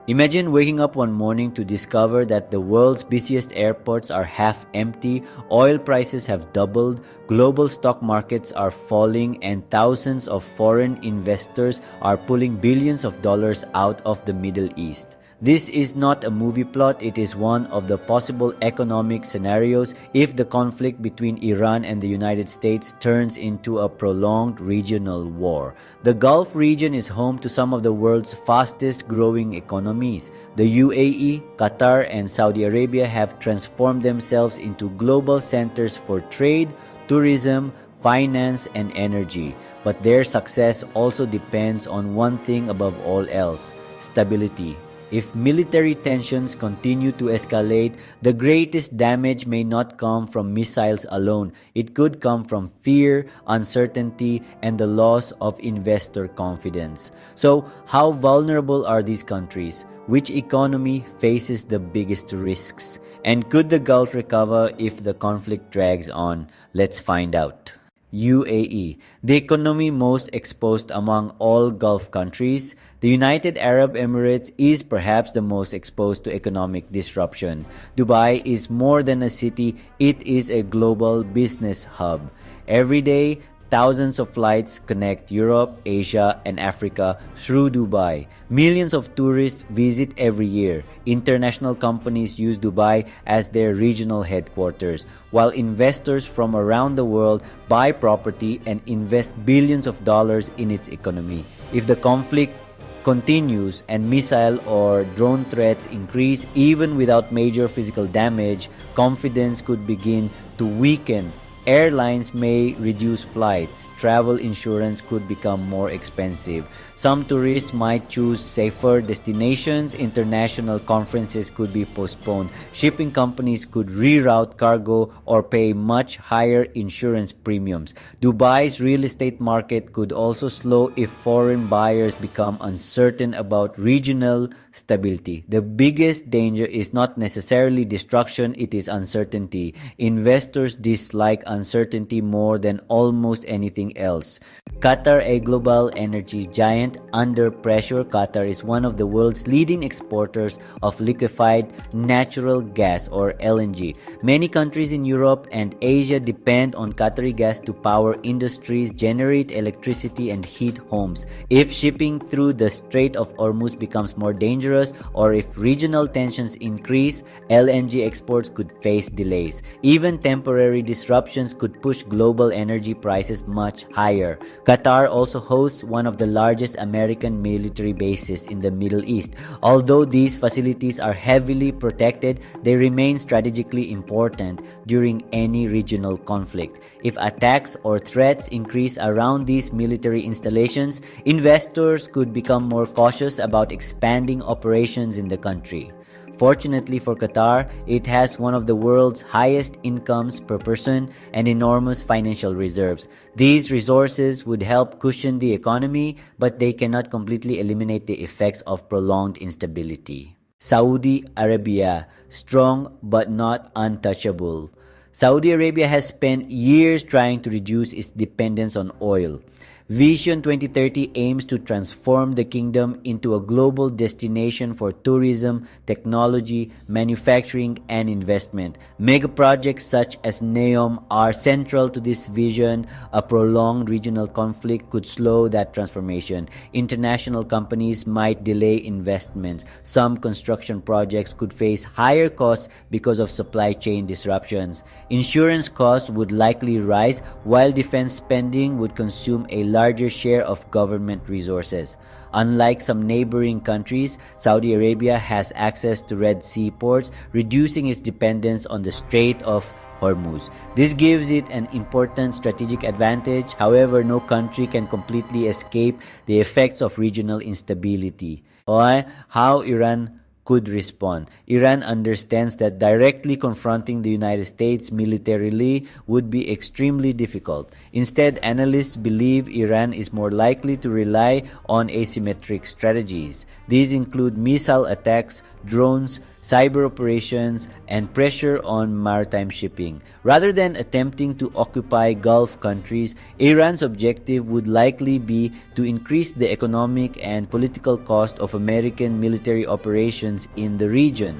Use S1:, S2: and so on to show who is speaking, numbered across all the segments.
S1: Imagine waking up one morning to discover that the world's busiest airports are half empty, oil prices have doubled, global stock markets are falling, and thousands of foreign investors are pulling billions of dollars out of the Middle East. This is not a movie plot, it is one of the possible economic scenarios if the conflict between Iran and the United States turns into a prolonged regional war. The Gulf region is home to some of the world's fastest growing economies. The UAE, Qatar, and Saudi Arabia have transformed themselves into global centers for trade, tourism, finance, and energy. But their success also depends on one thing above all else: stability. If military tensions continue to escalate, the greatest damage may not come from missiles alone. It could come from fear, uncertainty, and the loss of investor confidence. So, how vulnerable are these countries? Which economy faces the biggest risks? And could the Gulf recover if the conflict drags on? Let's find out. UAE, the economy most exposed among all Gulf countries. The United Arab Emirates is perhaps the most exposed to economic disruption. Dubai is more than a city, it is a global business hub. Every day, thousands of flights connect Europe, Asia, and Africa through Dubai. Millions of tourists visit every year. International companies use Dubai as their regional headquarters, while investors from around the world buy property and invest billions of dollars in its economy. If the conflict continues and missile or drone threats increase even without major physical damage, confidence could begin to weaken. Airlines may reduce flights, travel insurance could become more expensive. Some tourists might choose safer destinations, international conferences could be postponed, shipping companies could reroute cargo or pay much higher insurance premiums. Dubai's real estate market could also slow if foreign buyers become uncertain about regional stability. The biggest danger is not necessarily destruction, it is uncertainty. Investors dislike uncertainty more than almost anything else. Qatar, a global energy giant, under pressure. Qatar is one of the world's leading exporters of liquefied natural gas or LNG. Many countries in Europe and Asia depend on Qatari gas to power industries, generate electricity, and heat homes. If shipping through the Strait of Hormuz becomes more dangerous or if regional tensions increase, LNG exports could face delays. Even temporary disruptions could push global energy prices much higher. Qatar also hosts one of the largest American military bases in the Middle East. Although these facilities are heavily protected, they remain strategically important during any regional conflict. If attacks or threats increase around these military installations, investors could become more cautious about expanding operations in the country. Fortunately for Qatar, it has one of the world's highest incomes per person and enormous financial reserves. These resources would help cushion the economy, but they cannot completely eliminate the effects of prolonged instability. Saudi Arabia, strong but not untouchable. Saudi Arabia has spent years trying to reduce its dependence on oil. Vision 2030 aims to transform the kingdom into a global destination for tourism, technology, manufacturing, and investment. Mega projects such as NEOM are central to this vision. A prolonged regional conflict could slow that transformation. International companies might delay investments. Some construction projects could face higher costs because of supply chain disruptions. Insurance costs would likely rise, while defense spending would consume a larger share of government resources. Unlike some neighboring countries, Saudi Arabia has access to Red Sea ports, reducing its dependence on the Strait of Hormuz. This gives it an important strategic advantage. However, no country can completely escape the effects of regional instability. Or how Iran could respond. Iran understands that directly confronting the United States militarily would be extremely difficult. Instead, analysts believe Iran is more likely to rely on asymmetric strategies. These include missile attacks, drones, cyber operations, and pressure on maritime shipping. Rather than attempting to occupy Gulf countries, Iran's objective would likely be to increase the economic and political cost of American military operations in the region.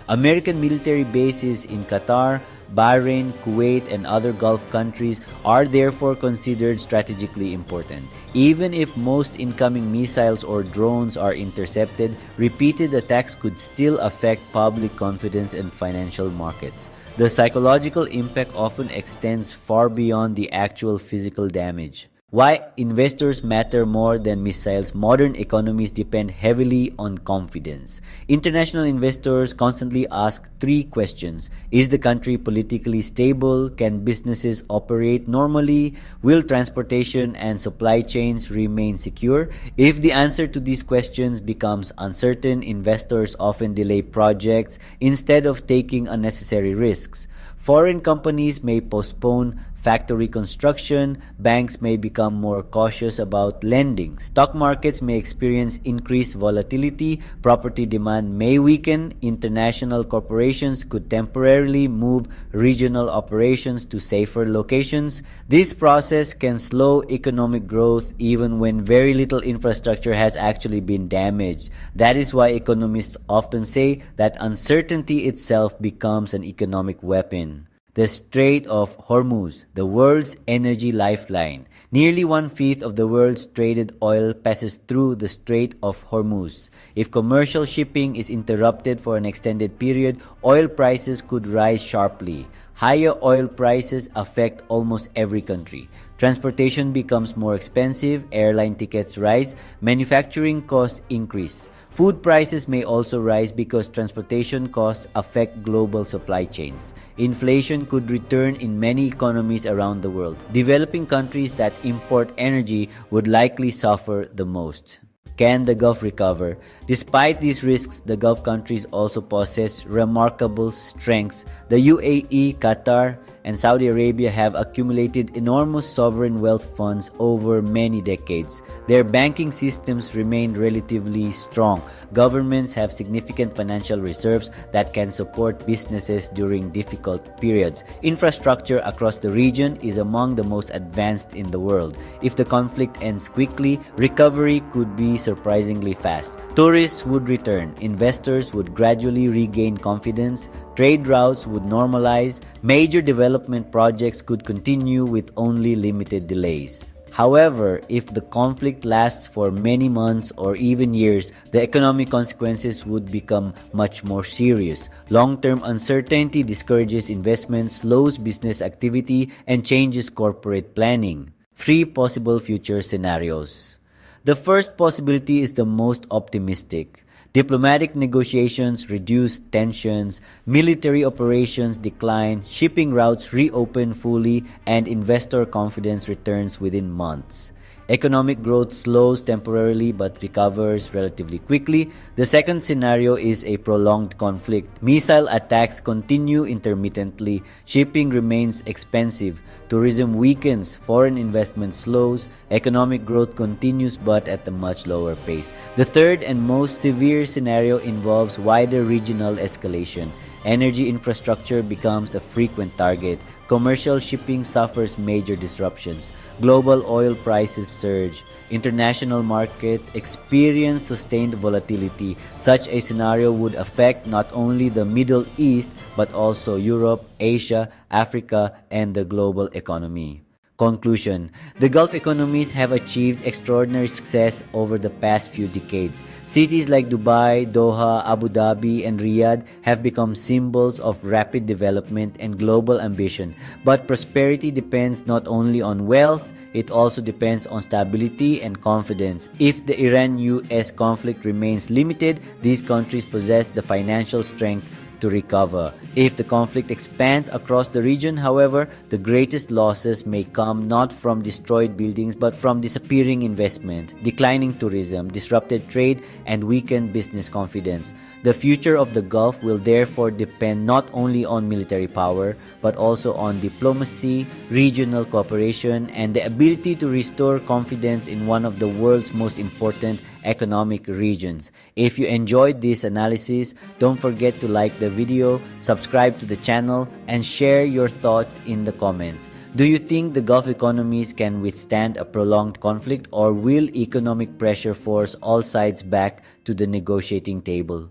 S1: American military bases in Qatar, Bahrain, Kuwait, and other Gulf countries are therefore considered strategically important. Even if most incoming missiles or drones are intercepted, repeated attacks could still affect public confidence and financial markets. The psychological impact often extends far beyond the actual physical damage. Why investors matter more than missiles? Modern economies depend heavily on confidence. International investors constantly ask three questions. Is the country politically stable? Can businesses operate normally? Will transportation and supply chains remain secure? If the answer to these questions becomes uncertain, investors often delay projects instead of taking unnecessary risks. Foreign companies may postpone factory construction, banks may become more cautious about lending, stock markets may experience increased volatility, property demand may weaken, international corporations could temporarily move regional operations to safer locations. This process can slow economic growth even when very little infrastructure has actually been damaged. That is why economists often say that uncertainty itself becomes an economic weapon. The Strait of Hormuz, the world's energy lifeline. Nearly one-fifth of the world's traded oil passes through the Strait of Hormuz. If commercial shipping is interrupted for an extended period, oil prices could rise sharply. Higher oil prices affect almost every country. Transportation becomes more expensive, airline tickets rise, manufacturing costs increase. Food prices may also rise because transportation costs affect global supply chains. Inflation could return in many economies around the world. Developing countries that import energy would likely suffer the most. Can the Gulf recover? Despite these risks, the Gulf countries also possess remarkable strengths. The UAE, Qatar, and Saudi Arabia have accumulated enormous sovereign wealth funds over many decades. Their banking systems remain relatively strong. Governments have significant financial reserves that can support businesses during difficult periods. Infrastructure across the region is among the most advanced in the world. If the conflict ends quickly, recovery could be surprisingly fast. Tourists would return, investors would gradually regain confidence, trade routes would normalize, major development projects could continue with only limited delays. However, if the conflict lasts for many months or even years, the economic consequences would become much more serious. Long-term uncertainty discourages investment, slows business activity, and changes corporate planning. Three possible future scenarios. The first possibility is the most optimistic. Diplomatic negotiations reduce tensions, military operations decline, shipping routes reopen fully, and investor confidence returns within months. Economic growth slows temporarily but recovers relatively quickly. The second scenario is a prolonged conflict. Missile attacks continue intermittently, shipping remains expensive, tourism weakens, foreign investment slows, economic growth continues but at a much lower pace. The third and most severe scenario involves wider regional escalation. Energy infrastructure becomes a frequent target. Commercial shipping suffers major disruptions. Global oil prices surge. International markets experience sustained volatility. Such a scenario would affect not only the Middle East but also Europe, Asia, Africa, and the global economy. Conclusion. The Gulf economies have achieved extraordinary success over the past few decades. Cities like Dubai, Doha, Abu Dhabi, and Riyadh have become symbols of rapid development and global ambition. But prosperity depends not only on wealth, it also depends on stability and confidence. If the Iran-US conflict remains limited, these countries possess the financial strength to recover. If the conflict expands across the region, however, the greatest losses may come not from destroyed buildings but from disappearing investment, declining tourism, disrupted trade, and weakened business confidence. The future of the Gulf will therefore depend not only on military power, but also on diplomacy, regional cooperation, and the ability to restore confidence in one of the world's most important economic regions. If you enjoyed this analysis, don't forget to like the video, subscribe to the channel, and share your thoughts in the comments. Do you think the Gulf economies can withstand a prolonged conflict, or will economic pressure force all sides back to the negotiating table?